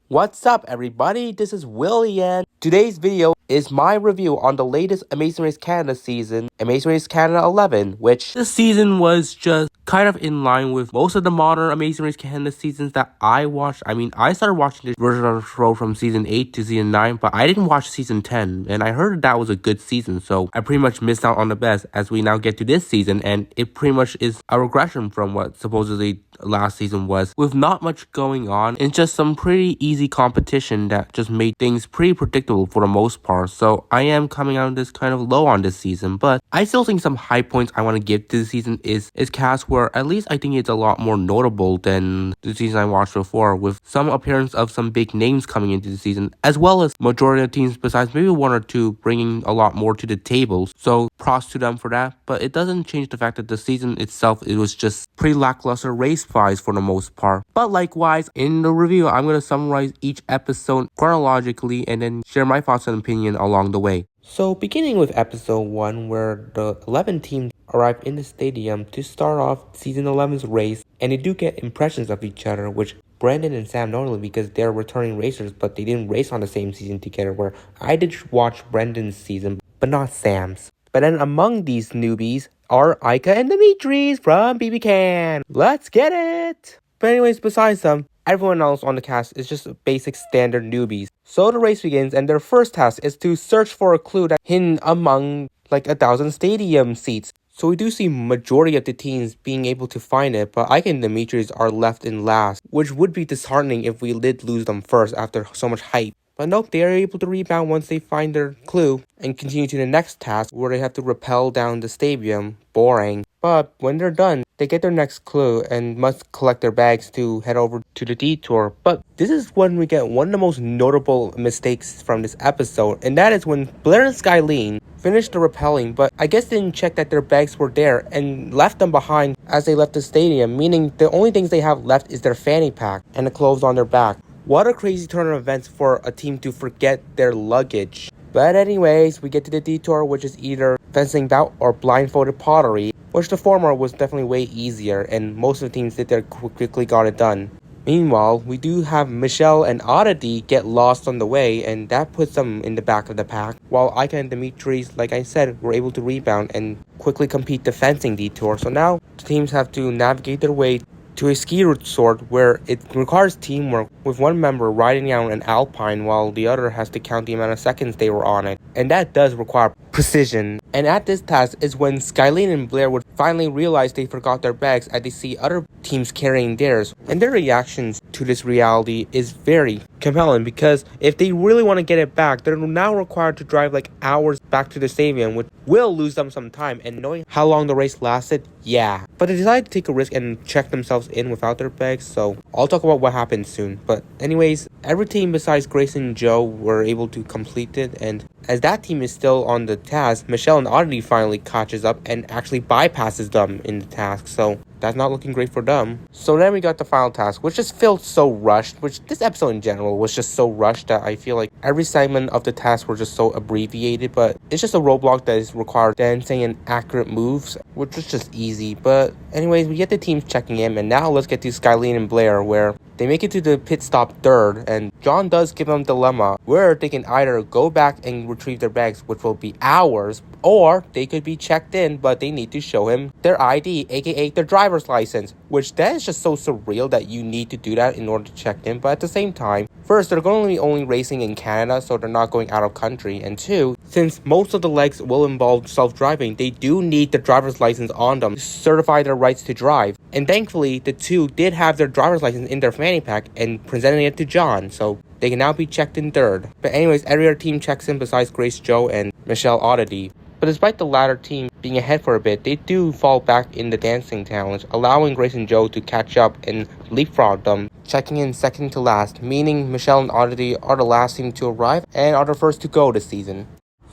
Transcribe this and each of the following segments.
What's up, everybody? This is Willie, and today's video is my review on the latest Amazing Race Canada season, Amazing Race Canada 11, which this season was just kind of in line with most of the modern Amazing Race Canada seasons that I watched. I mean, I started watching this version of the show from season 8 to season 9, but I didn't watch season 10, and I heard that was a good season, so I pretty much missed out on the best as we now get to this season, and it pretty much is a regression from what supposedly last season was, with not much going on and just some pretty easy competition that just made things pretty predictable for the most part. So I am coming out of this kind of low on this season, but I still think some high points I want to give to the season is cast where at least I think it's a lot more notable than the season I watched before, with some appearance of some big names coming into the season, as well as majority of teams besides maybe one or two bringing a lot more to the table. So props to them for that, but it doesn't change the fact that the season itself, it was just pretty lackluster race-wise for the most part. But likewise, in the review, I'm going to summarize each episode chronologically and then share my thoughts and opinion along the way. So beginning with episode 1, where the 11 teams arrive in the stadium to start off season 11's race, and they do get impressions of each other, which Brandon and Sam not only because they're returning racers, but they didn't race on the same season together, where I did watch Brandon's season, but not Sam's. But then among these newbies are Ika and Dimitris from BB Can. Let's get it! But anyways, besides them, everyone else on the cast is just basic standard newbies. So the race begins, and their first task is to search for a clue that's hidden among like 1,000 stadium seats. So we do see majority of the teams being able to find it, but Ika and Dimitris are left in last, which would be disheartening if we did lose them first after so much hype. But nope, they are able to rebound once they find their clue and continue to the next task where they have to rappel down the stadium. Boring. But when they're done, they get their next clue and must collect their bags to head over to the detour. But this is when we get one of the most notable mistakes from this episode, and that is when Blair and Skylene finished the rappelling, but I guess didn't check that their bags were there and left them behind as they left the stadium, meaning the only things they have left is their fanny pack and the clothes on their back. What a crazy turn of events for a team to forget their luggage. But anyways, we get to the detour, which is either fencing bout or blindfolded pottery, which the former was definitely way easier, and most of the teams did there quickly got it done. Meanwhile, we do have Michelle and Oddity get lost on the way, and that puts them in the back of the pack, while Ika and Dimitris, like I said, were able to rebound and quickly compete the fencing detour. So now the teams have to navigate their way to a ski resort where it requires teamwork, with one member riding down an alpine while the other has to count the amount of seconds they were on it. And that does require precision. And at this task is when Skylene and Blair would finally realize they forgot their bags as they see other teams carrying theirs. And their reactions to this reality is very compelling, because if they really want to get it back, they're now required to drive like hours back to the stadium, which will lose them some time. And knowing how long the race lasted, yeah. But they decided to take a risk and check themselves in without their bags, so I'll talk about what happened soon. But anyways, every team besides Grace and Joe were able to complete it, and as that team is still on the task, Michelle and Oddity finally catches up and actually bypasses them in the task, so that's not looking great for them. So then we got the final task, which just felt so rushed, which this episode in general was just so rushed that I feel like every segment of the task were just so abbreviated, but it's just a roadblock that is required dancing and accurate moves, which was just easy. But anyways, we get the teams checking in, and now let's get to Skylene and Blair, where they make it to the pit stop third, and John does give them a dilemma where they can either go back and retrieve their bags, which will be hours, or they could be checked in, but they need to show him their ID, aka their driver's license, which that is just so surreal that you need to do that in order to check in. But at the same time, first, they're going to be only racing in Canada, so they're not going out of country, and two, since most of the legs will involve self-driving, they do need the driver's license on them to certify their rights to drive. And thankfully, the two did have their driver's license in their fanny pack and presenting it to John, so they can now be checked in third. But anyways, every other team checks in besides Grace, Joe, and Michelle Oddity. But despite the latter team being ahead for a bit, they do fall back in the dancing challenge, allowing Grace and Joe to catch up and leapfrog them, checking in second to last, meaning Michelle and Oddity are the last team to arrive and are the first to go this season.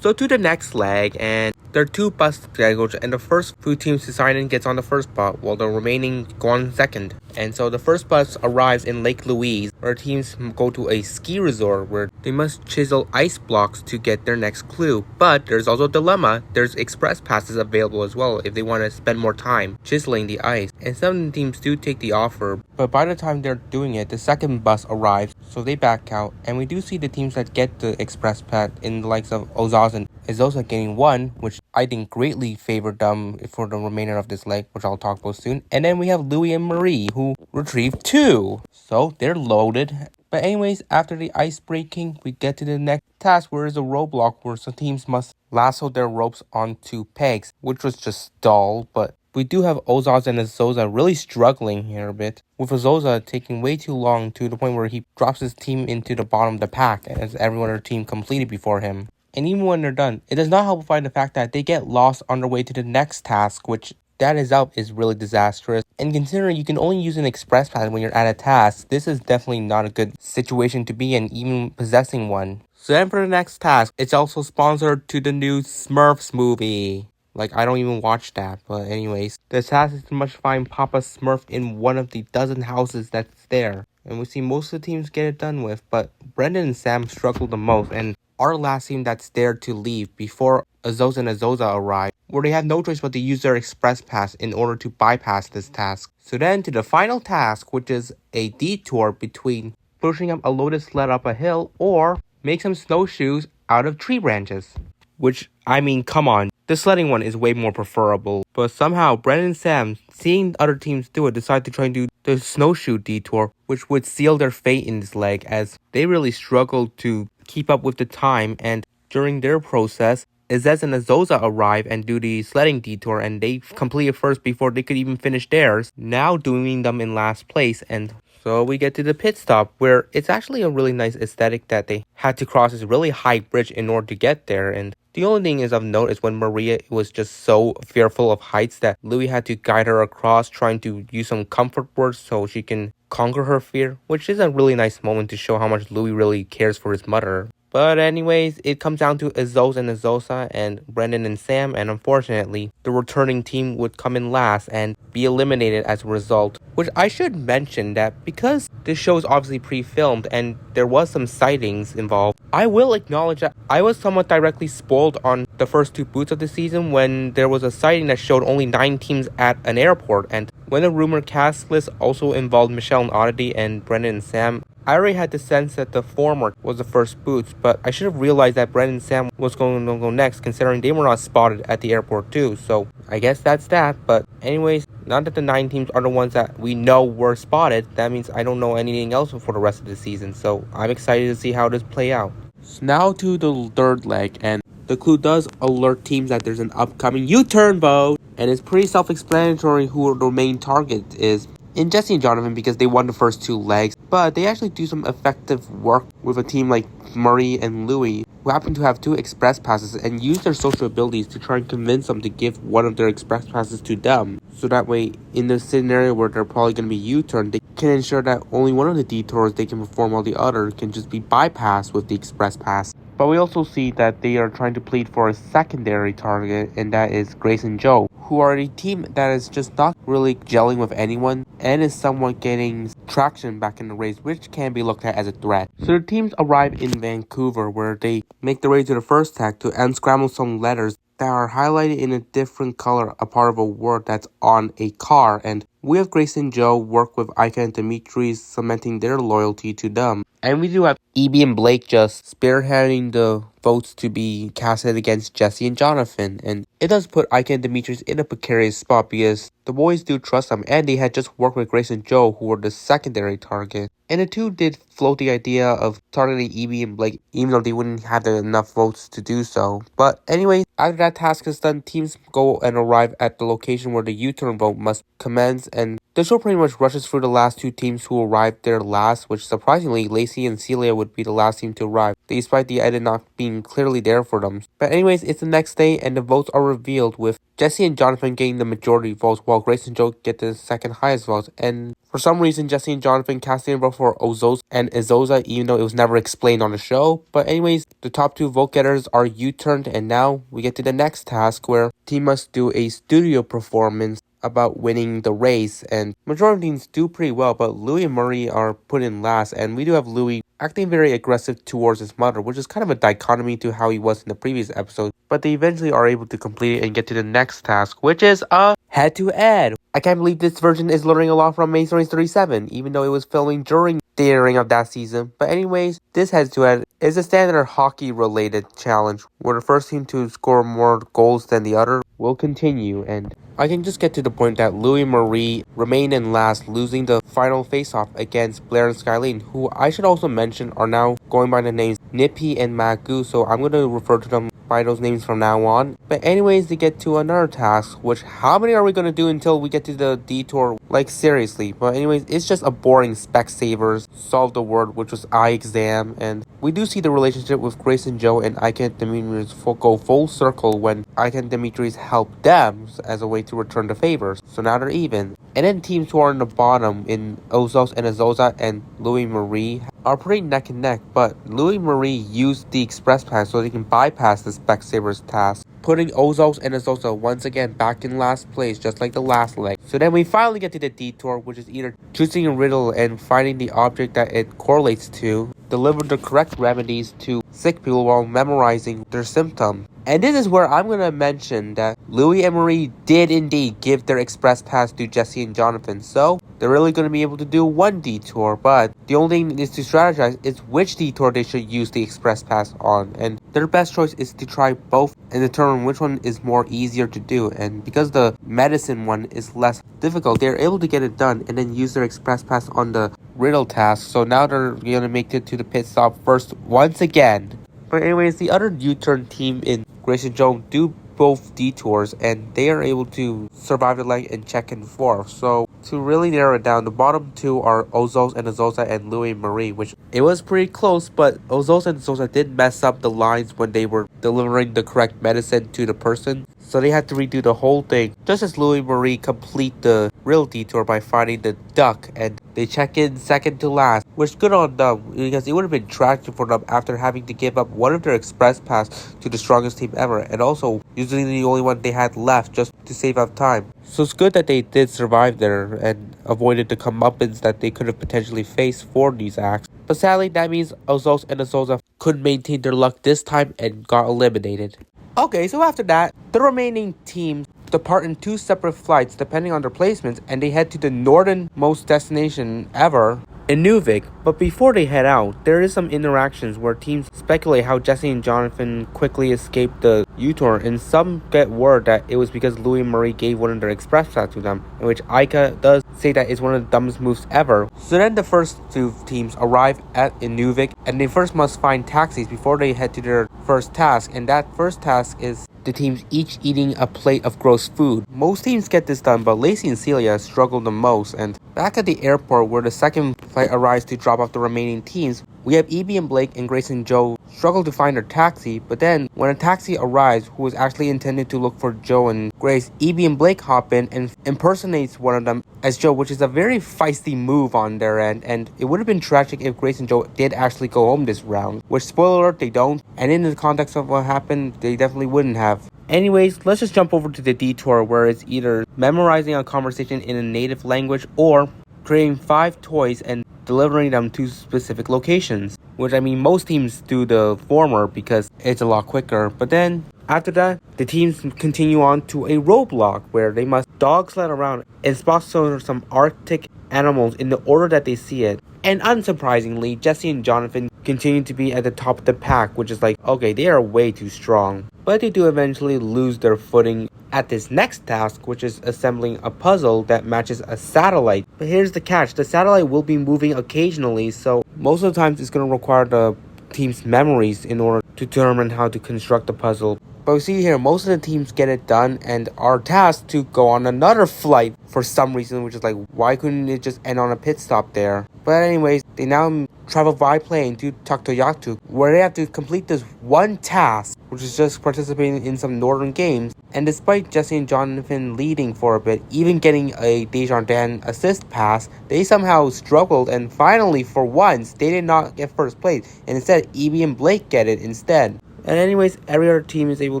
So to the next leg, and there are two bus schedules, and the first few teams to sign in gets on the first bus, while the remaining go on second. And so the first bus arrives in Lake Louise, where teams go to a ski resort where they must chisel ice blocks to get their next clue. But there's also a dilemma. There's express passes available as well if they want to spend more time chiseling the ice. And some teams do take the offer, but by the time they're doing it, the second bus arrives, so they back out. And we do see the teams that get the express pass in the likes of Ozaz and Izosa getting one, which I think greatly favored them for the remainder of this leg, which I'll talk about soon. And then we have Louis and Marie, who retrieved 2. So they're loaded. But anyways, after the ice breaking, we get to the next task, where is a roadblock where some teams must lasso their ropes onto pegs, which was just dull. But we do have Ozaz and Azosa really struggling here a bit, with Azosa taking way too long to the point where he drops his team into the bottom of the pack as everyone on their team completed before him. And even when they're done, it does not help find the fact that they get lost on their way to the next task, which that itself is really disastrous. And considering you can only use an express pass when you're at a task, this is definitely not a good situation to be in, even possessing one. So then for the next task, it's also sponsored to the new Smurfs movie. Like, I don't even watch that, but anyways. The task is to must find Papa Smurf in one of the dozen houses that's there. And we see most of the teams get it done with, but Brendan and Sam struggle the most, and our last team that's there to leave before Azosa and Azosa arrive, where they have no choice but to use their express pass in order to bypass this task. So then to the final task, which is a detour between pushing up a loaded sled up a hill or make some snowshoes out of tree branches. Which, I mean, come on. The sledding one is way more preferable. But somehow, Brendan and Sam, seeing other teams do it, decide to try and do the snowshoe detour, which would seal their fate in this leg, as they really struggled to keep up with the time. And during their process, Izez and Azosa arrive and do the sledding detour, and they complete it first before they could even finish theirs, now doing them in last place. And so we get to the pit stop, where it's actually a really nice aesthetic that they had to cross this really high bridge in order to get there. And the only thing is of note is when Maria was just so fearful of heights that Louis had to guide her across, trying to use some comfort words so she can conquer her fear, which is a really nice moment to show how much Louis really cares for his mother. But anyways, it comes down to Azos and Azosa and Brendan and Sam, and unfortunately, the returning team would come in last and be eliminated as a result. Which I should mention that because this show is obviously pre-filmed and there was some sightings involved, I will acknowledge that I was somewhat directly spoiled on the first 2 boots of the season when there was a sighting that showed only 9 teams at an airport, and when the rumored cast list also involved Michelle and Oddity and Brendan and Sam, I already had the sense that the former was the first boots, but I should have realized that Brendan and Sam was going to go next, considering they were not spotted at the airport too. So I guess that's that. But anyways, now that the 9 teams are the ones that we know were spotted, that means I don't know anything else for the rest of the season. So I'm excited to see how this play out. So now to the 3rd leg, and the clue does alert teams that there's an upcoming U-turn vote, and it's pretty self-explanatory who the main target is in Jesse and Jonathan, because they won the first 2 legs, but they actually do some effective work with a team like Marie and Louis, who happen to have 2 express passes, and use their social abilities to try and convince them to give one of their express passes to them. So that way, in the scenario where they're probably going to be U-turned, they can ensure that only one of the detours they can perform while the other can just be bypassed with the express pass. But we also see that they are trying to plead for a secondary target, and that is Grace and Joe, who are a team that is just not really gelling with anyone and is somewhat getting traction back in the race, which can be looked at as a threat. So the teams arrive in Vancouver, where they make their way to the first tag to unscramble some letters that are highlighted in a different color, a part of a word that's on a car, and we have Grace and Joe work with Ika and Dimitri, cementing their loyalty to them. And we do have EB and Blake just spearheading the votes to be casted against Jesse and Jonathan. And it does put Ika and Demetrius in a precarious spot because the boys do trust them, and they had just worked with Grace and Joe, who were the secondary target. And the two did float the idea of targeting EB and Blake, even though they wouldn't have enough votes to do so. But anyway, after that task is done, teams go and arrive at the location where the U-turn vote must commence, and the show pretty much rushes through the last 2 teams who arrived there last, which surprisingly, Lacey and Celia would be the last team to arrive, despite the edit not being clearly there for them. But anyways, it's the next day, and the votes are revealed, with Jesse and Jonathan getting the majority votes, while Grace and Joe get the second highest votes. And for some reason, Jesse and Jonathan casting a vote for Ozos and Izosa, even though it was never explained on the show. But anyways, the top 2 vote getters are U-turned, and now we get to the next task, where team must do a studio performance about winning the race, and majority of teams do pretty well, but Louis and Murray are put in last, and we do have Louis acting very aggressive towards his mother, which is kind of a dichotomy to how he was in the previous episode, but they eventually are able to complete it and get to the next task, which is a head-to-head. I can't believe this version is learning a lot from Amazing Race 37, even though it was filming during the airing of that season. But anyways, this head-to-head is a standard hockey-related challenge, where the first team to score more goals than the other will continue, and I can just get to the point that Louis and Marie remain in last, losing the final face-off against Blair and Skylene, who I should also mention are now going by the names Nippy and Magoo, so I'm going to refer to them by those names from now on. But anyways, they get to another task, which how many are we going to do until we get to the detour? Like seriously. But anyways, it's just a boring Specsavers solve the word, which was eye exam, and we do see the relationship with Grace and Joe and Ika and Demetrius go full circle when Ika and Demetrius help them as a way to return the favors. So now they're even. And then teams who are in the bottom in Ozos and Azosa and Louis Marie are pretty neck and neck, but Louis Marie used the express pass so they can bypass the Specsavers task, putting Ozos and Azosa once again back in last place, just like the last leg. So then we finally get to the detour, which is either choosing a riddle and finding the object that it correlates to, deliver the correct remedies to sick people while memorizing their symptoms. And this is where I'm going to mention that Louis and Marie did indeed give their express pass to Jesse and Jonathan, so they're really going to be able to do one detour, but the only thing is to strategize is which detour they should use the express pass on, and their best choice is to try both and determine which one is more easier to do. And because the medicine one is less difficult, they're able to get it done and then use their express pass on the riddle task. So now they're going to make it to the pit stop first once again. But anyways, the other U-turn team in Grace and Joe do both detours, and they are able to survive the leg and check in fourth. So to really narrow it down, the bottom two are Ozos and Azosa and Louis and Marie, which it was pretty close, but Ozos and Azosa did mess up the lines when they were delivering the correct medicine to the person, so they had to redo the whole thing, just as Louis and Marie complete the real detour by finding the duck, and they check in second to last, which good on them, because it would have been tragic for them after having to give up one of their express pass to the strongest team ever, and also usually the only one they had left just to save up time. So it's good that they did survive there and avoided the comeuppance that they could have potentially faced for these acts. But sadly, that means Ozos and Azosa couldn't maintain their luck this time and got eliminated. Okay, so after that, the remaining teams depart in two separate flights depending on their placements, and they head to the northernmost destination ever, in Nuvik. But before they head out, there is some interactions where teams speculate how Jesse and Jonathan quickly escaped the U-turn, and some get word that it was because Louis and Marie gave one of their express pass to them, in which Ika does say that it's one of the dumbest moves ever. So then the first two teams arrive at Inuvik, and they first must find taxis before they head to their first task, and that first task is the teams each eating a plate of gross food. Most teams get this done, but Lacey and Celia struggle the most, and back at the airport where the second flight arrives to drop off the remaining teams, we have Evie and Blake and Grace and Joe struggle to find their taxi, but then when a taxi arrives who was actually intended to look for Joe and Grace, Evie and Blake hop in and impersonates one of them as Joe, which is a very feisty move on their end, and it would have been tragic if Grace and Joe did actually go home this round, which spoiler alert, they don't, and in the context of what happened, they definitely wouldn't have. Anyways, let's just jump over to the detour where it's either memorizing a conversation in a native language or creating 5 toys and delivering them to specific locations, which I mean most teams do the former because it's a lot quicker. But then after that, the teams continue on to a roadblock where they must dog sled around and spot some Arctic animals in the order that they see it. And unsurprisingly, Jesse and Jonathan continue to be at the top of the pack, which is like, okay, they are way too strong. But they do eventually lose their footing at this next task, which is assembling a puzzle that matches a satellite. But here's the catch, the satellite will be moving occasionally, so most of the times it's going to require the team's memories in order to determine how to construct the puzzle. But we see here, most of the teams get it done and are tasked to go on another flight for some reason, which is like, why couldn't it just end on a pit stop there? But anyways, they now travel by plane to Taktoyaktuk, where they have to complete this one task, which is just participating in some northern games. And despite Jesse and Jonathan leading for a bit, even getting a Desjardins assist pass, they somehow struggled, and finally, for once, they did not get first place, and instead, Evie and Blake get it instead. And anyways, every other team is able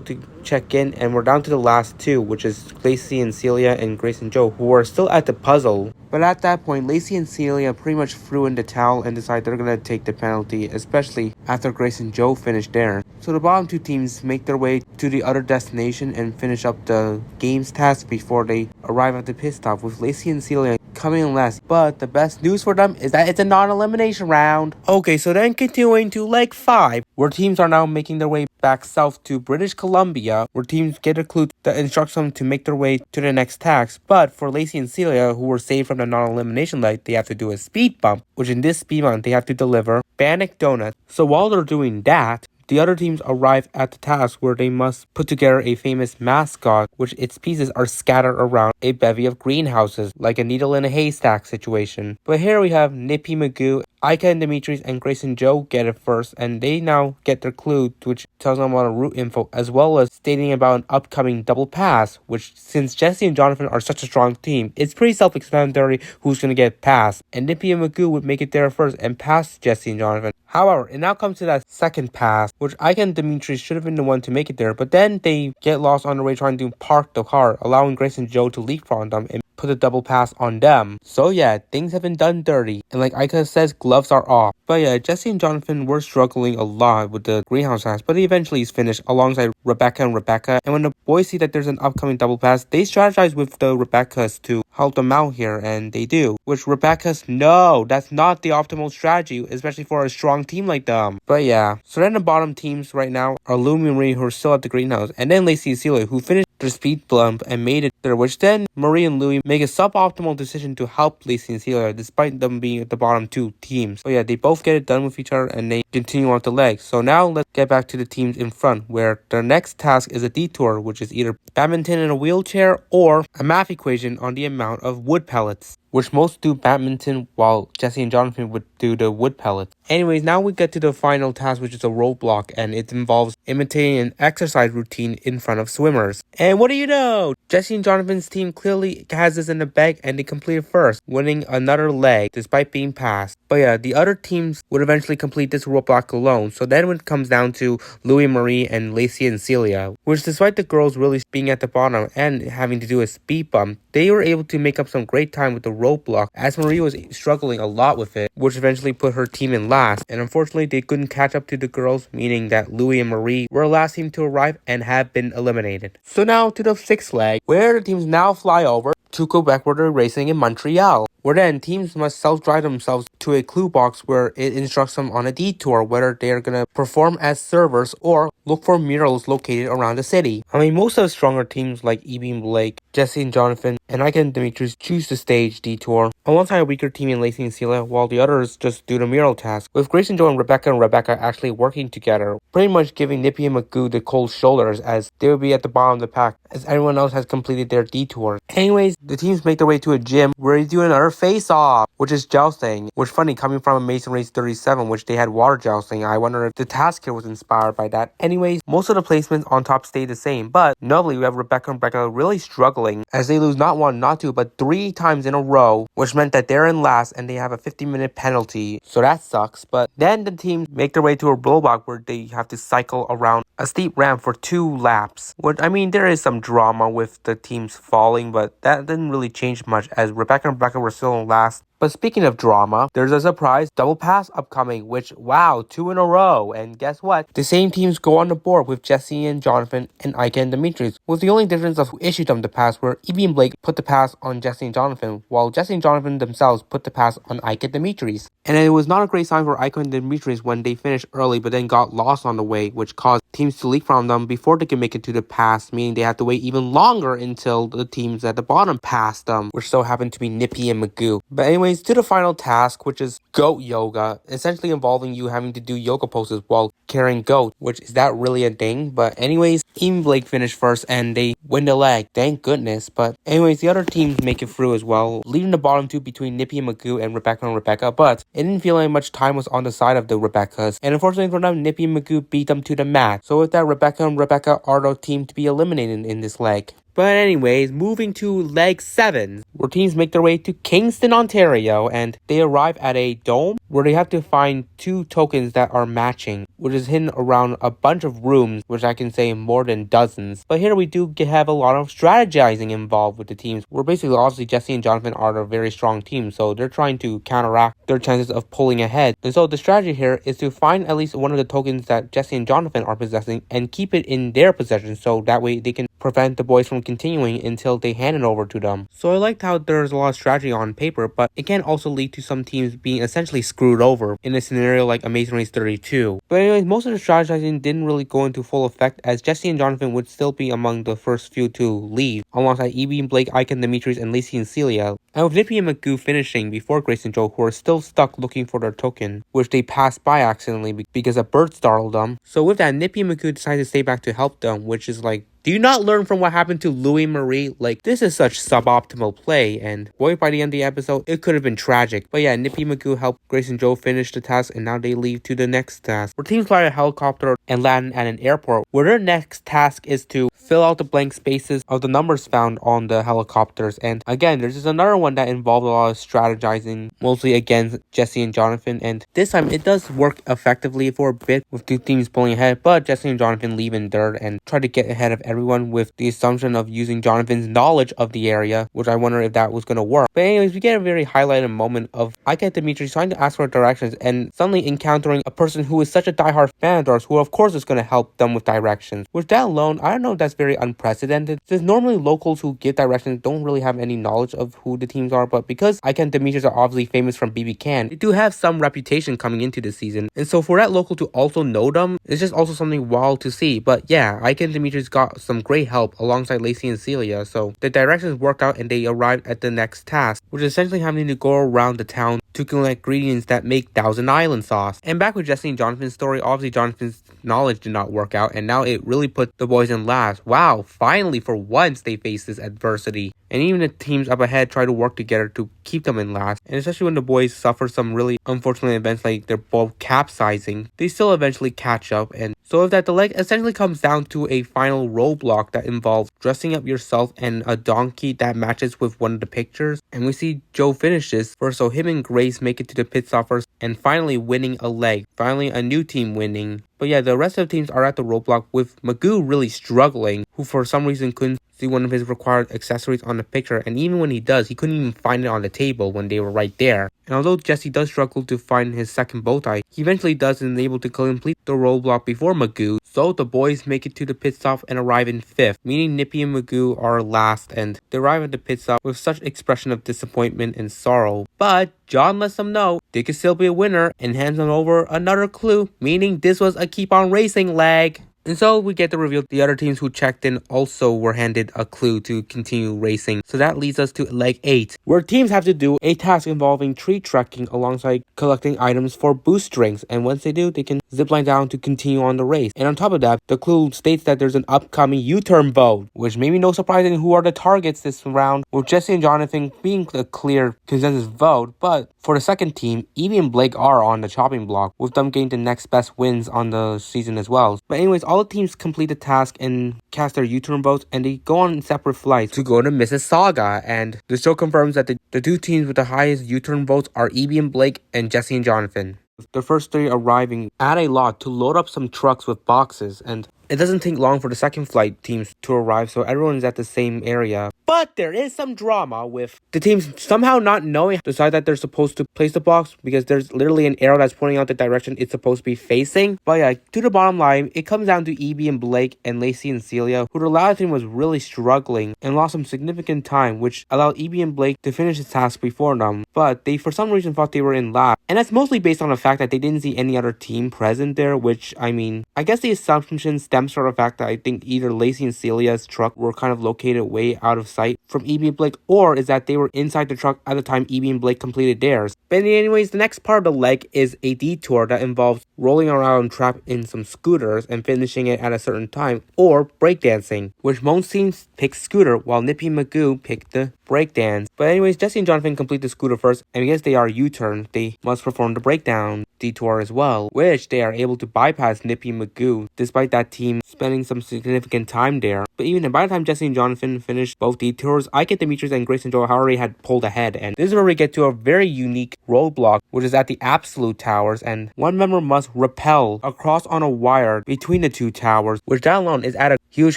to check in, and we're down to the last two, which is Lacey and Celia and Grace and Joe, who are still at the puzzle. But at that point, Lacey and Celia pretty much threw in the towel and decided they're gonna take the penalty, especially after Grace and Joe finished there. So the bottom two teams make their way to the other destination and finish up the game's task before they arrive at the pit stop, with Lacey and Celia coming in last. But the best news for them is that it's a non-elimination round. Okay, so then continuing to leg 5, where teams are now making their way back south to British Columbia, where teams get a clue that instructs them to make their way to the next task. But for Lacey and Celia, who were saved from the non-elimination leg, they have to do a speed bump, which in this speed bump they have to deliver Bannock Donuts. So while they're doing that, the other teams arrive at the task where they must put together a famous mascot, which its pieces are scattered around a bevy of greenhouses, like a needle in a haystack situation. But here we have Nippy Magoo, Ika and Demetrius, and Grace and Joe get it first, and they now get their clue, which tells them about route info, as well as stating about an upcoming double pass, which, since Jesse and Jonathan are such a strong team, it's pretty self-explanatory who's going to get passed, and Nippy and Magoo would make it there first and pass Jesse and Jonathan. However, it now comes to that second pass, which Ika and Demetrius should have been the one to make it there, but then they get lost on the way trying to park the car, allowing Grace and Joe to leapfrog them and put a double pass on them. So yeah, things have been done dirty, and like Ika says, gloves are off. But yeah, Jesse and Jonathan were struggling a lot with the greenhouse task, but eventually he's finished alongside Rebecca and Rebecca. And when the boys see that there's an upcoming double pass, they strategize with the Rebeccas to help them out here, and they do. Which Rebecca's, no, that's not the optimal strategy, especially for a strong team like them. But yeah, so then the bottom teams right now are Louie and Marie, who are still at the greenhouse, and then Lacey and Celia, who finished their speed bump and made it there, which then Marie and Louie make a suboptimal decision to help Lacey and Celia despite them being at the bottom two teams. So yeah, they both get it done with each other and they continue on the leg. So now let's get back to the teams in front, where their next task is a detour, which is either badminton in a wheelchair or a math equation on the amount of wood pellets, which most do badminton while Jesse and Jonathan would do the wood pellets. Anyways, now we get to the final task, which is a roadblock, and it involves imitating an exercise routine in front of swimmers. And what do you know? Jesse and Jonathan's team clearly has this in the bag, and they complete it first, winning another leg despite being passed. But yeah, the other teams would eventually complete this roadblock alone. So then when it comes down to Louie, Marie, and Lacey and Celia, which despite the girls really being at the bottom and having to do a speed bump, they were able to make up some great time with the roadblock, as Marie was struggling a lot with it, which eventually put her team in last. And unfortunately, they couldn't catch up to the girls, meaning that Louie and Marie were the last team to arrive and have been eliminated. So now to the sixth leg, where the teams now fly over to Quebec, where they're racing in Montreal, where then teams must self-drive themselves to a clue box where it instructs them on a detour whether they're gonna perform as servers or look for murals located around the city. I mean, most of the stronger teams like Evie and Blake, Jesse and Jonathan, and Ika and Demetrius choose the stage detour, alongside a weaker team in Lacey and Celia, while the others just do the mural task, with Grace and Joe and Rebecca actually working together, pretty much giving Nippy and Magoo the cold shoulders, as they would be at the bottom of the pack as everyone else has completed their detour. Anyways, the teams make their way to a gym where they do another face-off, which is jousting, which funny coming from Amazing Race 37, which they had water jousting. I wonder if the task here was inspired by that. Anyways, most of the placements on top stay the same, but notably we have Rebecca and Rebecca really struggling, as they lose not one, not two, but 3 times in a row, which meant that they're in last and they have a 50-minute penalty, so that sucks. But then the teams make their way to a roadblock where they have to cycle around a steep ramp for 2 laps, which, I mean, there is some drama with the teams falling, but that didn't really change much, as Rebecca and Rebecca were still in last. But speaking of drama, there's a surprise double pass upcoming, which, wow, 2 in a row. And guess what? The same teams go on the board with Jesse and Jonathan and Ika and Demetrius, with the only difference of who issued them the pass, where Evie and Blake put the pass on Jesse and Jonathan, while Jesse and Jonathan themselves put the pass on Ika and Demetrius. And it was not a great sign for Ika and Demetrius when they finished early but then got lost on the way, which caused teams to leak from them before they could make it to the pass, meaning they had to wait even longer until the teams at the bottom passed them, which so happened to be Nippy and Magoo. But anyways, to the final task, which is goat yoga, essentially involving you having to do yoga poses while carrying goat, which is that really a thing? But anyways, Evie and Blake finished first and they win the leg, thank goodness. But anyways, the other teams make it through as well, leaving the bottom two between Nippy and Magoo and Rebecca, but it didn't feel like much time was on the side of the Rebeccas, and unfortunately for them, Nippy and Magoo beat them to the mat. So with that, Rebecca and Rebecca are the team to be eliminated in this leg. But anyways, moving to leg 7, where teams make their way to Kingston, Ontario, and they arrive at a dome where they have to find 2 tokens that are matching, which is hidden around a bunch of rooms, which I can say more than dozens. But here we do have a lot of strategizing involved with the teams, where basically obviously Jesse and Jonathan are a very strong team, so they're trying to counteract their chances of pulling ahead. And so the strategy here is to find at least one of the tokens that Jesse and Jonathan are possessing and keep it in their possession, so that way they can prevent the boys from continuing until they hand it over to them. So I liked how there's a lot of strategy on paper, but it can also lead to some teams being essentially screwed over in a scenario like Amazing Race 32. But anyways, most of the strategizing didn't really go into full effect, as Jesse and Jonathan would still be among the first few to leave, alongside Evie and Blake, Ike and Demetrius, and Lacey and Celia, and with Nippy and Magoo finishing before Grace and Joe, who are still stuck looking for their token, which they passed by accidentally because a bird startled them. So with that, Nippy and Magoo decided to stay back to help them, which is like, do you not learn from what happened to Louis Marie? Like, this is such suboptimal play, and boy, by the end of the episode, it could have been tragic. But yeah, Nippy and Magoo helped Grace and Joe finish the task, and now they leave to the next task, where teams fly a helicopter and land at an airport, where their next task is to fill out the blank spaces of the numbers found on the helicopters. And again, there's just another one that involved a lot of strategizing, mostly against Jesse and Jonathan, and this time it does work effectively for a bit with 2 teams pulling ahead, but Jesse and Jonathan leave in dirt and try to get ahead of everyone with the assumption of using Jonathan's knowledge of the area, which I wonder if that was going to work. But anyways, we get a very highlighted moment of Ike and Demetrius trying to ask for directions and suddenly encountering a person who is such a diehard fan of theirs, who of course is going to help them with directions. With that alone, I don't know if that's very unprecedented, since normally locals who give directions don't really have any knowledge of who the teams are, but because Ike and Demetrius are obviously famous from BB Can, they do have some reputation coming into the season, and so for that local to also know them, it's just also something wild to see. But yeah, Ike and Demetrius got some great help alongside Lacey and Celia, so the directions worked out and they arrived at the next task, which is essentially having to go around the town to collect ingredients that make Thousand Island sauce. And back with Jesse and Jonathan's story, obviously Jonathan's knowledge did not work out, and now it really put the boys in last. Wow, finally for once they face this adversity. And even the teams up ahead try to work together to keep them in last. And especially when the boys suffer some really unfortunate events like their boat capsizing, they still eventually catch up. And so with that, the leg essentially comes down to a final roadblock that involves dressing up yourself and a donkey that matches with one of the pictures. And we see Joe finish this first, so him and Grace make it to the pit stop first and finally winning a leg. Finally a new team winning. But yeah, the rest of the teams are at the roadblock, with Magoo really struggling, who for some reason couldn't see one of his required accessories on the picture, and even when he does, he couldn't even find it on the table when they were right there. And although Jesse does struggle to find his second bow tie, he eventually does and is able to complete the roadblock before Magoo. So the boys make it to the pit stop and arrive in 5th, meaning Nippy and Magoo are last, and they arrive at the pit stop with such expression of disappointment and sorrow. But John lets them know they could still be a winner and hands them over another clue, meaning this was a keep on racing leg. And so we get to reveal the other teams who checked in also were handed a clue to continue racing. So that leads us to leg 8, where teams have to do a task involving tree trekking alongside collecting items for boost strings. And once they do, they can zipline down to continue on the race. And on top of that, the clue states that there's an upcoming U-turn vote, which may be no surprise in who are the targets this round, with Jesse and Jonathan being a clear consensus vote. But for the second team, Evie and Blake are on the chopping block, with them getting the next best wins on the season as well. But anyways, all the teams complete the task and cast their U-turn votes, and they go on separate flights to go to Mississauga. And the show confirms that the 2 teams with the highest U-turn votes are Evie and Blake and Jesse and Jonathan, with the first 3 arriving at a lot to load up some trucks with boxes. And it doesn't take long for the second flight teams to arrive, so everyone's at the same area. But there is some drama with the teams somehow not knowing decide that they're supposed to place the box, because there's literally an arrow that's pointing out the direction it's supposed to be facing. But yeah, to the bottom line, it comes down to Evie and Blake and Lacey and Celia, who the latter team was really struggling and lost some significant time, which allowed Evie and Blake to finish the task before them. But they for some reason thought they were in last. And that's mostly based on the fact that they didn't see any other team present there, which, I mean, I guess the assumption stems from the fact that I think either Lacey and Celia's truck were kind of located way out of sight from Evie and Blake, or is that they were inside the truck at the time Evie and Blake completed theirs. But anyways, the next part of the leg is a detour that involves rolling around trapped in some scooters and finishing it at a certain time, or breakdancing, which most teams pick scooter while Nippy and Magoo pick the breakdance. But anyways, Jesse and Jonathan complete the scooter first, and because they are U-turn, they must perform the breakdown. detour as well, which they are able to bypass Nippy and Magoo, despite that team spending some significant time there. But even by the time Jesse and Jonathan finished both detours, Ike, Demetrius, and Grace and Joel already had pulled ahead, and this is where we get to a very unique roadblock, which is at the Absolute Towers, and one member must rappel across on a wire between the two towers, which that alone is at a huge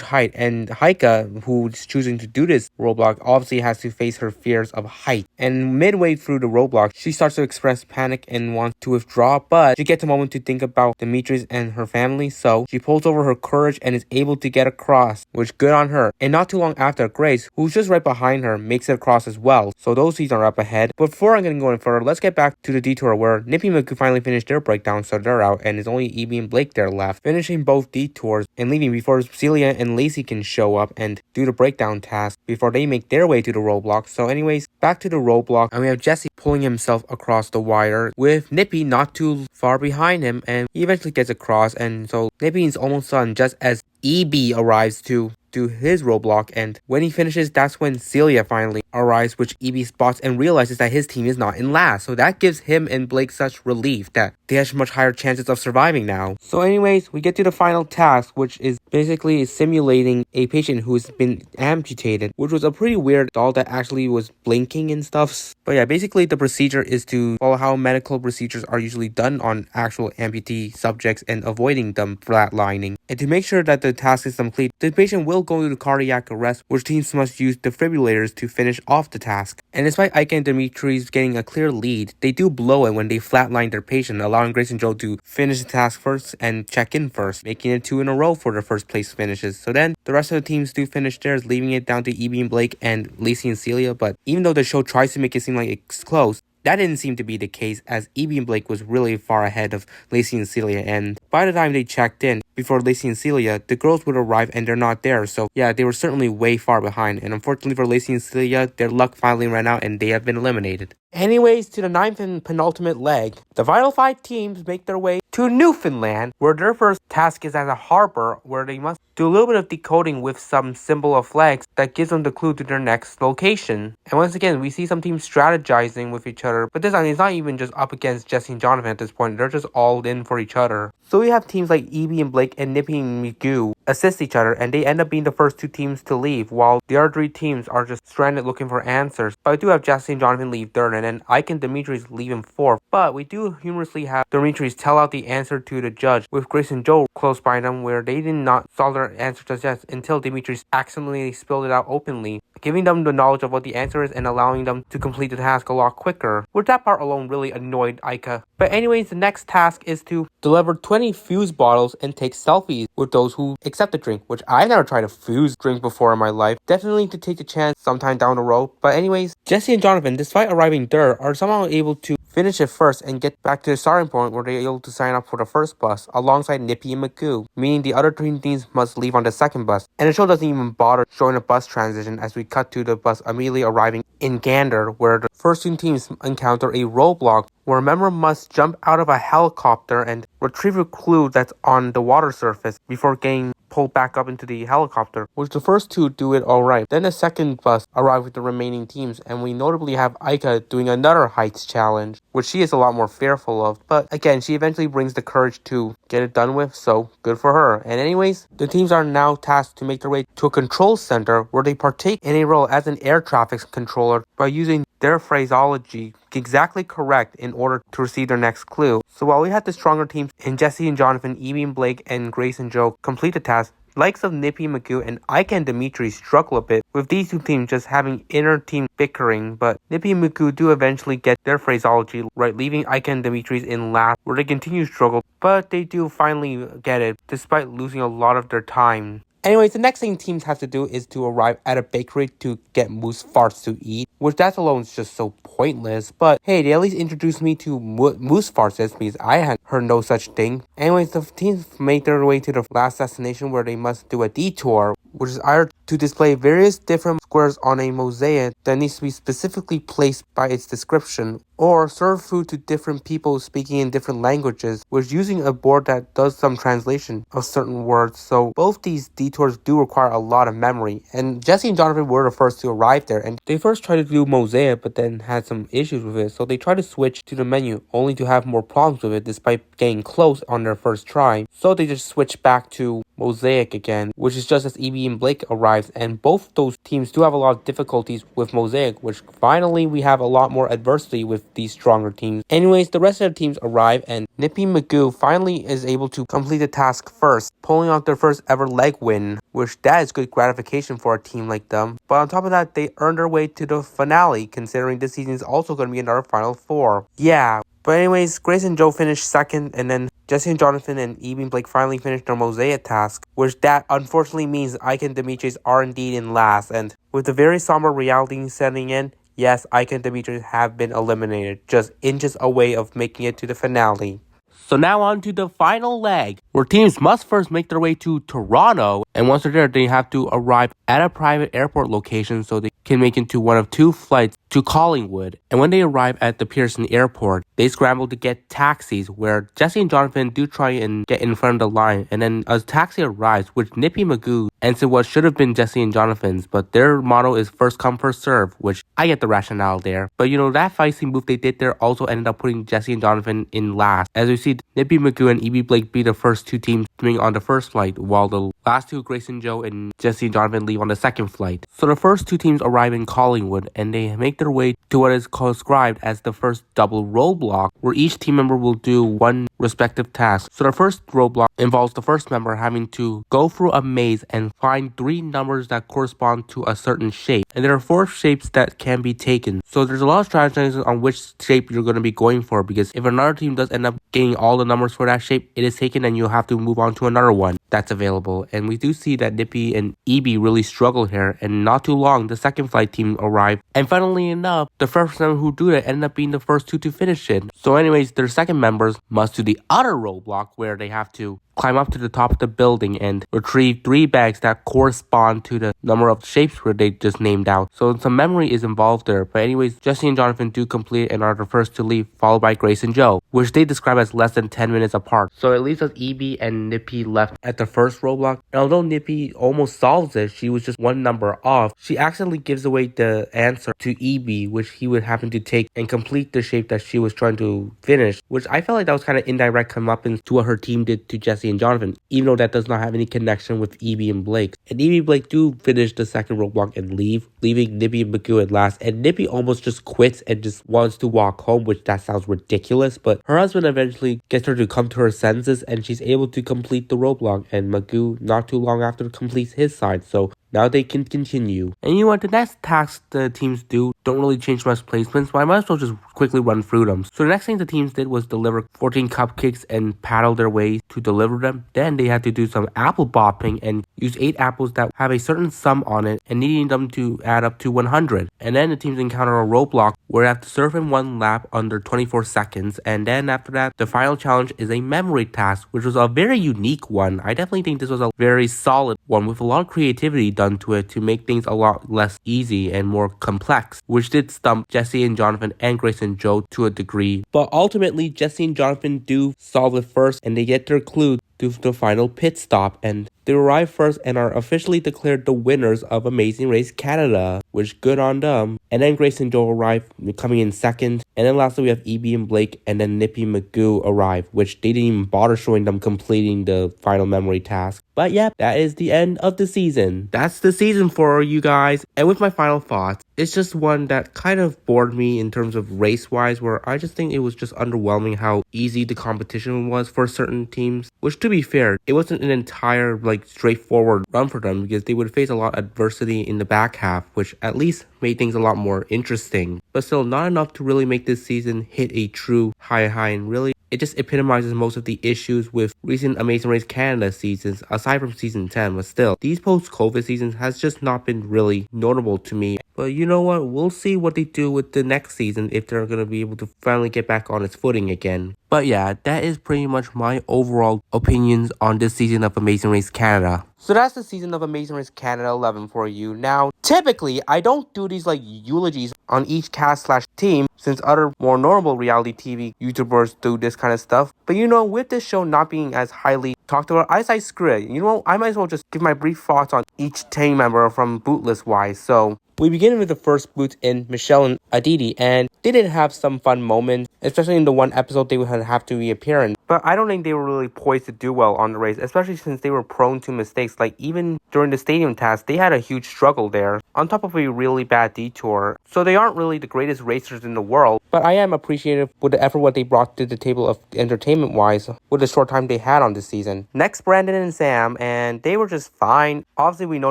height, and Haika, who's choosing to do this roadblock, obviously has to face her fears of height. And midway through the roadblock, she starts to express panic and wants to withdraw, but she gets a moment to think about Demetrius and her family, so she pulls over her courage and is able to get across, which good on her. And not too long after, Grace, who's just right behind her, makes it across as well, so those seats are up ahead. But before I'm going to go any further, let's get back to the detour where Nippy and Magoo finally finished their breakdown, so they're out, and it's only Evie and Blake there left, finishing both detours and leaving before Celia and Lacey can show up and do the breakdown task before they make their way to the roadblock. So anyways, back to the roadblock, and we have Jesse pulling himself across the wire with Nippy not too far behind him, and he eventually gets across, and so Nippy is almost done just as EB arrives to do his roadblock, and when he finishes, that's when Celia finally arrives, which EB spots and realizes that his team is not in last, so that gives him and Blake such relief that they have much higher chances of surviving now. So anyways, we get to the final task, which is basically simulating a patient who's been amputated, which was a pretty weird doll that actually was blinking and stuff. But yeah, basically the procedure is to follow how medical procedures are usually done on actual amputee subjects and avoiding them flatlining. And to make sure that the task is complete, the patient will go into cardiac arrest, which teams must use defibrillators to finish off the task. And despite Ike and Demetrius getting a clear lead, they do blow it when they flatline their patient, allowing Grace and Joe to finish the task first and check in first, making it 2 in a row for their first place finishes. So then the rest of the teams do finish theirs, leaving it down to Evie and Blake and Lacey and Celia. But even though the show tries to make it seem like it's close, that didn't seem to be the case, as Evie and Blake was really far ahead of Lacey and Celia, and by the time they checked in, before Lacey and Celia, the girls would arrive and they're not there, so yeah, they were certainly way far behind, and unfortunately for Lacey and Celia, their luck finally ran out and they have been eliminated. Anyways, to the 9th and penultimate leg, the Vital 5 teams make their way to Newfoundland, where their first task is at a harbor where they must do a little bit of decoding with some symbol of flags that gives them the clue to their next location. And once again, we see some teams strategizing with each other, but this time it's not even just up against Jesse and Jonathan at this point, they're just all in for each other. So we have teams like Evie and Blake and Nippy and Magoo assist each other, and they end up being the first 2 teams to leave, while the other 3 teams are just stranded looking for answers. But I do have Jesse and Jonathan leave third, and then Ike and Demetrius leave in fourth. But we do humorously have Demetrius tell out the answer to the judge, with Grace and Joe close by them, where they did not solve their answer just yet until Demetrius accidentally spilled it out openly, giving them the knowledge of what the answer is and allowing them to complete the task a lot quicker, which that part alone really annoyed Ika. But anyways, the next task is to deliver 20 fuse bottles and take selfies with those who accept the drink, which I've never tried a fuse drink before in my life. Definitely to take the chance sometime down the road. But anyways, Jesse and Jonathan, despite arriving there, are somehow able to finish it first and get back to the starting point where they're able to sign up for the first bus alongside Nippy and Magoo, meaning the other 3 teams must leave on the second bus. And the show doesn't even bother showing a bus transition as we cut to the bus immediately arriving in Gander, where the first 2 teams encounter a roadblock where a member must jump out of a helicopter and retrieve a clue that's on the water surface before getting pulled back up into the helicopter, which the first 2 do it alright. Then the second bus arrives with the remaining teams, and we notably have Ika doing another heights challenge, which she is a lot more fearful of, but again, she eventually brings the courage to get it done with, so good for her. And anyways, the teams are now tasked to make their way to a control center where they partake in a role as an air traffic controller by using their phraseology exactly correct in order to receive their next clue. So while we had the stronger teams in Jesse and Jonathan, Evie and Blake, and Grace and Joe complete the task, likes of Nippy, Magoo, and Ike and Demetrius struggle a bit, with these 2 teams just having inner team bickering, but Nippy and Magoo do eventually get their phraseology right, leaving Ike and Demetrius in last, where they continue to struggle, but they do finally get it, despite losing a lot of their time. Anyways, the next thing teams have to do is to arrive at a bakery to get moose farts to eat, which that alone is just so pointless, but hey, they at least introduced me to moose farts, because I had heard no such thing. Anyways, the teams make their way to the last destination where they must do a detour, which is either to display various different squares on a mosaic that needs to be specifically placed by its description, or serve food to different people speaking in different languages, which using a board that does some translation of certain words. So both these detours detours do require a lot of memory, and Jesse and Jonathan were the first to arrive there, and they first tried to do Mosaic but then had some issues with it, so they tried to switch to the menu only to have more problems with it despite getting close on their first try. So they just switched back to Mosaic again, which is just as Evie and Blake arrives, and both those teams do have a lot of difficulties with Mosaic, which finally we have a lot more adversity with these stronger teams. Anyways, the rest of the teams arrive, and Nippy Magoo finally is able to complete the task first, pulling out their first ever leg win, which that is good gratification for a team like them. But on top of that, they earned their way to the finale, considering this season is also going to be another Final Four. Yeah. But anyways, Grace and Joe finished second, and then Jesse and Jonathan and Evie and Blake finally finished their Mosaic task, which that unfortunately means Ike and Demetrius are indeed in last. And with the very somber reality setting in, yes, Ike and Demetrius have been eliminated, just inches away of making it to the finale. So now on to the final leg, where teams must first make their way to Toronto, and once they're there, they have to arrive at a private airport location so they can make into one of two flights to Collingwood. And when they arrive at the Pearson Airport, they scramble to get taxis, where Jesse and Jonathan do try and get in front of the line, and then a taxi arrives, which Nippy Magoo enters what should have been Jesse and Jonathan's, but their motto is first come first serve, which I get the rationale there. But you know, that feisty move they did there also ended up putting Jesse and Jonathan in last. As we see, Nippy Magoo and Evie Blake be the first two teams coming on the first flight, while the last two, Grace and Joe and Jesse and Jonathan, leave on the second flight. So the first two teams arrive in Collingwood, and they make their way to what is described as the first double roadblock, where each team member will do one respective task. So the first roadblock involves the first member having to go through a maze and find 3 numbers that correspond to a certain shape. And there are 4 shapes that can be taken. So there's a lot of strategies on which shape you're going to be going for, because if another team does end up getting all the numbers for that shape, it is taken and you'll have to move on to another one that's available. And we do see that Nippy and Evie really struggle here, and not too long, the second flight team arrived. And funnily enough, the first member who do that ended up being the first two to finish it. So anyways, their second members must do the other roadblock, where they have to climb up to the top of the building and retrieve 3 bags that correspond to the number of shapes where they just named out. So some memory is involved there. But anyways, Jesse and Jonathan do complete and are the first to leave, followed by Grace and Joe, which they describe as less than 10 minutes apart. So it leaves us Evie and Nippy left at the first roadblock. And although Nippy almost solves it, she was just 1 number off. She accidentally gives away the answer to Evie, which he would happen to take and complete the shape that she was trying to finish, which I felt like that was kind of indirect comeuppance to what her team did to Jesse and Jonathan, even though that does not have any connection with Evie and Blake. And Evie and Blake do finish the second roadblock and leave, leaving Nippy and Magoo at last. And Nippy almost just quits and just wants to walk home, which that sounds ridiculous, but her husband eventually gets her to come to her senses, and she's able to complete the roadblock, and Magoo not too long after completes his side. So now they can continue. And you know what? The next tasks the teams do don't really change much placements, but I might as well just quickly run through them. So the next thing the teams did was deliver 14 cupcakes and paddle their way to deliver them. Then they had to do some apple bopping and use 8 apples that have a certain sum on it and needing them to add up to 100. And then the teams encounter a roadblock where they have to surf in 1 lap under 24 seconds. And then after that, the final challenge is a memory task, which was a very unique one. I definitely think this was a very solid one with a lot of creativity done to it to make things a lot less easy and more complex, which did stump Jesse and Jonathan and Grace and Joe to a degree. But ultimately, Jesse and Jonathan do solve it first, and they get their clue to the final pit stop, and they arrive first and are officially declared the winners of Amazing Race Canada, which good on them. And then Grace and Joe arrive, coming in second. And then lastly, we have Evie and Blake, and then Nippy Magoo arrive, which they didn't even bother showing them completing the final memory task. But yeah, that is the end of the season. That's the season for you guys. And with my final thoughts, it's just one that kind of bored me in terms of race-wise, where I just think it was just underwhelming how easy the competition was for certain teams. Which, to be fair, it wasn't an entire straightforward run for them, because they would face a lot of adversity in the back half, which at least made things a lot more interesting. But still, not enough to really make this season hit a true high, and really it just epitomizes most of the issues with recent Amazing Race Canada seasons, aside from season 10, but still, these post-COVID seasons has just not been really notable to me. But you know what, we'll see what they do with the next season, if they're going to be able to finally get back on its footing again. But yeah, that is pretty much my overall opinions on this season of Amazing Race Canada. So that's the season of Amazing Race Canada 11 for you. Now, typically, I don't do these eulogies on each cast/team, since other more normal reality TV YouTubers do this kind of stuff. But you know, with this show not being as highly talked about, I say screw it. You know, I might as well just give my brief thoughts on each team member from boot list wise. So we begin with the first boots in Michelle and Aditi, and they did have some fun moments, especially in the one episode they would have to reappear in. But I don't think they were really poised to do well on the race, especially since they were prone to mistakes. Like even during the stadium task, they had a huge struggle there, on top of a really bad detour. So they aren't really the greatest racers in the world, but I am appreciative with the effort what they brought to the table of entertainment-wise with the short time they had on this season. Next, Brandon and Sam, and they were just fine. Obviously, we know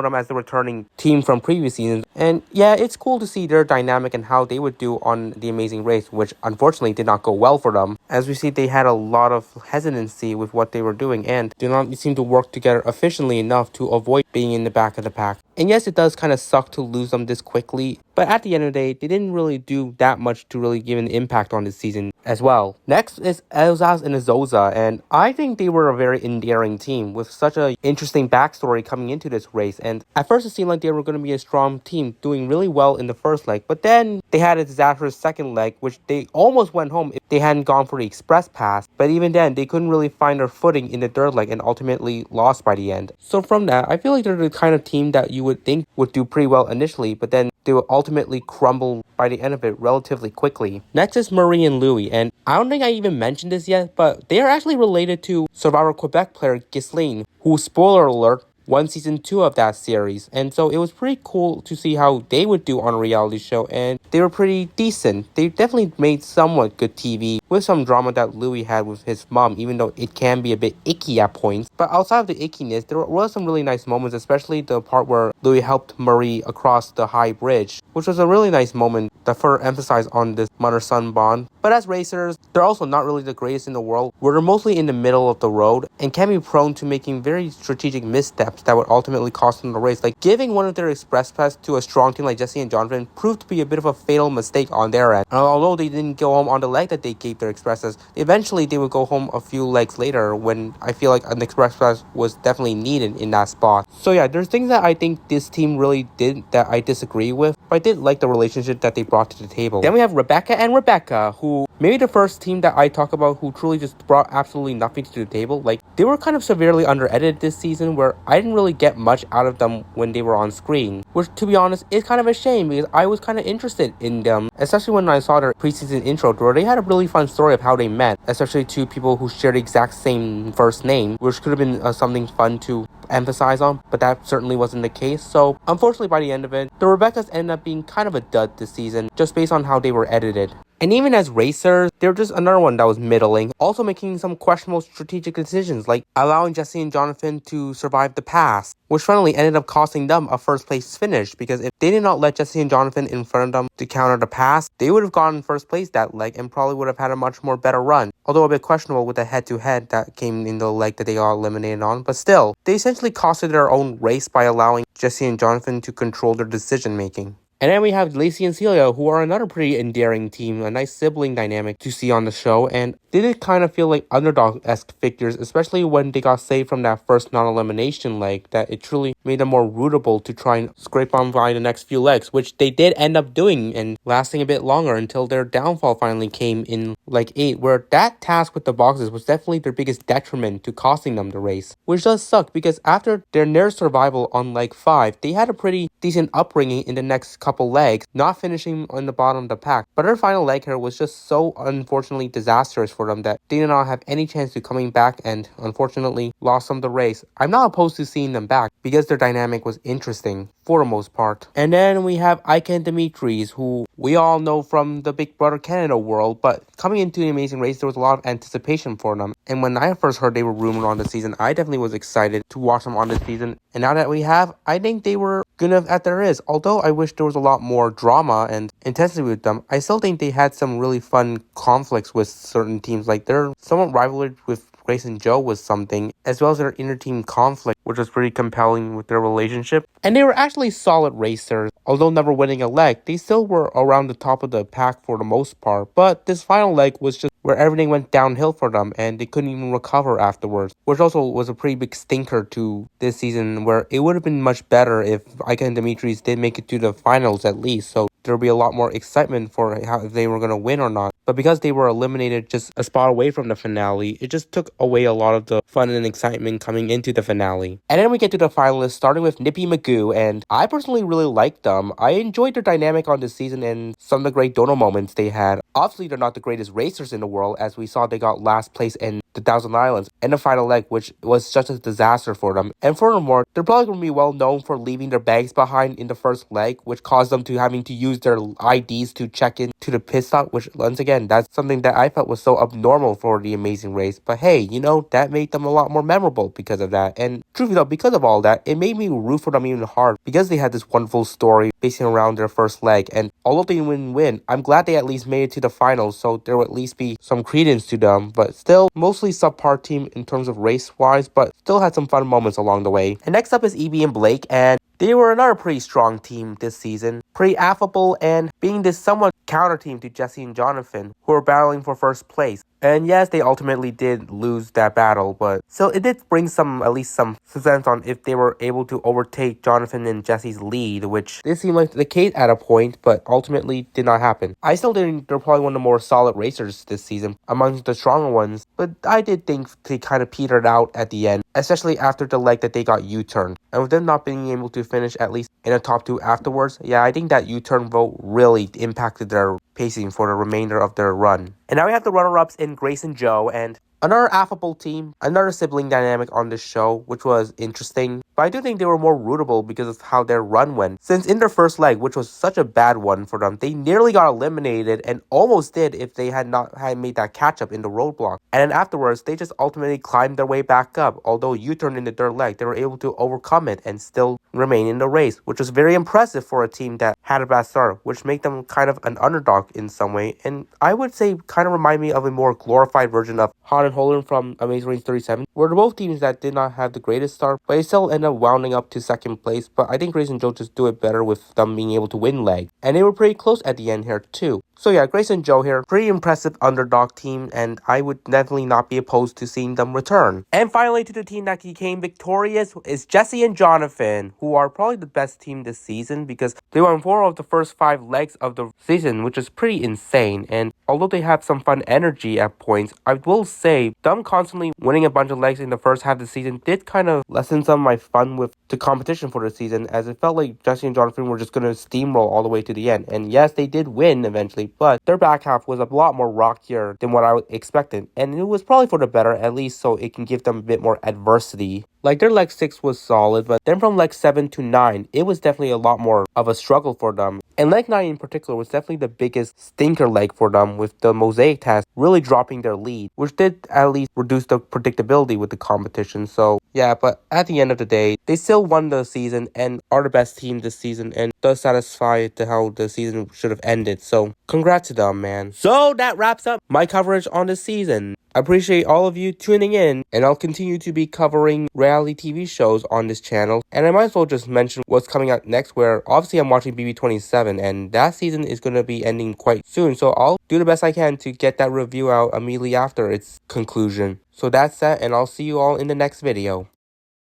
them as the returning team from previous seasons, and yeah, it's cool to see their dynamic and how they would do on The Amazing Race, which unfortunately did not go well for them. As we see, they had a lot of hesitancy with what they were doing and did not seem to work together efficiently enough to avoid being in the back of the pack. And yes, it does kind of suck to lose them this quickly, but at the end of the day, they didn't really do that much to really give an impact on this season as well. Next is Elzaz and Azoza, and I think they were a very endearing team with such an interesting backstory coming into this race. And at first it seemed like they were going to be a strong team doing really well in the first leg, but then they had a disastrous second leg, which they almost went home if they hadn't gone for the express pass. But even then, they couldn't really find their footing in the third leg and ultimately lost by the end. So from that, I feel like they're the kind of team that you would think would do pretty well initially, but then they will ultimately crumble by the end of it relatively quickly. Next is Marie and Louis, and I don't think I even mentioned this yet, but they are actually related to Survivor Quebec player Ghislaine, who, spoiler alert, won season 2 of that series. And so it was pretty cool to see how they would do on a reality show, and they were pretty decent. They definitely made somewhat good TV with some drama that Louis had with his mom, even though it can be a bit icky at points. But outside of the ickiness, there were some really nice moments, especially the part where Louis helped Marie across the high bridge, which was a really nice moment that further emphasized on this mother-son bond. But as racers, they're also not really the greatest in the world, where they're mostly in the middle of the road and can be prone to making very strategic missteps that would ultimately cost them the race. Like giving one of their express pass to a strong team like Jesse and Jonathan proved to be a bit of a fatal mistake on their end. And although they didn't go home on the leg that they gave their express pass, eventually they would go home a few legs later when I feel like an express pass was definitely needed in that spot. So yeah, there's things that I think this team really did that I disagree with, but I did like the relationship that they brought to the table. Then we have Rebecca and Rebecca, who maybe the first team that I talk about who truly just brought absolutely nothing to the table. Like, they were kind of severely under-edited this season, where I didn't really get much out of them when they were on screen, which, to be honest, is kind of a shame because I was kind of interested in them, especially when I saw their preseason intro where they had a really fun story of how they met, especially two people who share the exact same first name, which could have been something fun to emphasize on, but that certainly wasn't the case. So unfortunately, by the end of it, the Rebeccas ended up being kind of a dud this season, just based on how they were edited. And even as racers, they're just another one that was middling, also making some questionable strategic decisions, like allowing Jesse and Jonathan to survive the pass, which finally ended up costing them a first place finish, because if they did not let Jesse and Jonathan in front of them to counter the pass, they would have gotten first place that leg and probably would have had a much more better run. Although a bit questionable with the head-to-head that came in the leg that they got eliminated on, but still, they essentially costed their own race by allowing Jesse and Jonathan to control their decision making. And then we have Lacey and Celia, who are another pretty endearing team, a nice sibling dynamic to see on the show, and they did kind of feel like underdog-esque figures, especially when they got saved from that first non-elimination leg, that it truly made them more rootable to try and scrape on by the next few legs, which they did end up doing and lasting a bit longer until their downfall finally came in leg 8, where that task with the boxes was definitely their biggest detriment to costing them the race, which does suck because after their near survival on leg 5, they had a pretty decent upbringing in the next couple legs, not finishing on the bottom of the pack, but their final leg here was just so unfortunately disastrous for them that they did not have any chance to coming back and unfortunately lost them the race. I'm not opposed to seeing them back because their dynamic was interesting for the most part. And then we have Ike and Dimitris, who we all know from the Big Brother Canada world, but coming into The Amazing Race, there was a lot of anticipation for them. And when I first heard they were rumored on the season, I definitely was excited to watch them on this season. And now that we have, I think they were good enough as there is. Although I wish there was a lot more drama and intensity with them, I still think they had some really fun conflicts with certain teams. Like their somewhat rivalry with Grace and Joe was something, as well as their inter-team conflict, which was pretty compelling with their relationship. And they were actually solid racers. Although never winning a leg, they still were around the top of the pack for the most part. But this final leg was just where everything went downhill for them and they couldn't even recover afterwards, which also was a pretty big stinker to this season, where it would have been much better if Ika and Dimitris did make it to the finals at least. So there would be a lot more excitement for how they were going to win or not. But because they were eliminated just a spot away from the finale, it just took away a lot of the fun and excitement coming into the finale. And then we get to the finalists, starting with Nippy Magoo, and I personally really liked them. I enjoyed their dynamic on this season and some of the great dono moments they had. Obviously, they're not the greatest racers in the world, as we saw they got last place in the Thousand Islands in the final leg, which was just a disaster for them. And furthermore, they're probably going to be well known for leaving their bags behind in the first leg, which caused them to having to use their IDs to check in to the pit stop, which once again, that's something that I felt was so abnormal for the Amazing Race. But hey, you know, that made them a lot more memorable because of that. And truthfully though, because of all that, it made me root for them even hard because they had this wonderful story basing around their first leg. And although they didn't win, I'm glad they at least made it to the finals, so there will at least be some credence to them. But still, mostly subpar team in terms of race-wise, but still had some fun moments along the way. And next up is EB and Blake, and they were another pretty strong team this season, pretty affable and being this somewhat counter team to Jesse and Jonathan, who were battling for first place. And yes, they ultimately did lose that battle, but still it did bring at least some sense on if they were able to overtake Jonathan and Jesse's lead, which did seem like the case at a point, but ultimately did not happen. I still think they're probably one of the more solid racers this season, amongst the stronger ones, but I did think they kind of petered out at the end, especially after the leg that they got U-turned. And with them not being able to finish at least in the top two afterwards, yeah, I think that U-turn vote really impacted their pacing for the remainder of their run. And now we have the runner-ups in Grace and Joe, and another affable team, another sibling dynamic on this show, which was interesting. But I do think they were more rootable because of how their run went. Since in their first leg, which was such a bad one for them, they nearly got eliminated and almost did if they had not made that catch-up in the roadblock. And then afterwards, they just ultimately climbed their way back up. Although U-turned in the third leg, they were able to overcome it and still remain in the race, which was very impressive for a team that had a bad start, which made them kind of an underdog in some way. And I would say kind of remind me of a more glorified version of Han and Holden from Amazing Race 37, were both teams that did not have the greatest start, but they still ended up wounding up to second place. But I think Grace and Joe just do it better with them being able to win leg. And they were pretty close at the end here too. So yeah, Grace and Joe here, pretty impressive underdog team, and I would definitely not be opposed to seeing them return. And finally, to the team that became victorious is Jesse and Jonathan, who are probably the best team this season because they won 4 of the first 5 legs of the season, which is pretty insane. And although they have some fun energy at points, I will say them constantly winning a bunch of legs in the first half of the season did kind of lessen some of my fun with the competition for the season, as it felt like Jesse and Jonathan were just going to steamroll all the way to the end. And yes, they did win eventually, but their back half was a lot more rockier than what I expected. And it was probably for the better, at least so it can give them a bit more adversity. Like, their leg 6 was solid, but then from leg 7 to 9, it was definitely a lot more of a struggle for them. And leg 9 in particular was definitely the biggest stinker leg for them, with the mosaic task really dropping their lead, which did at least reduce the predictability with the competition. So yeah, but at the end of the day, they still won the season and are the best team this season and does satisfy to how the season should have ended. So congrats to them, man. So that wraps up my coverage on this season. I appreciate all of you tuning in, and I'll continue to be covering reality TV shows on this channel. And I might as well just mention what's coming out next, where obviously I'm watching BB27, and that season is going to be ending quite soon. So I'll do the best I can to get that review out immediately after its conclusion. So that's that, and I'll see you all in the next video.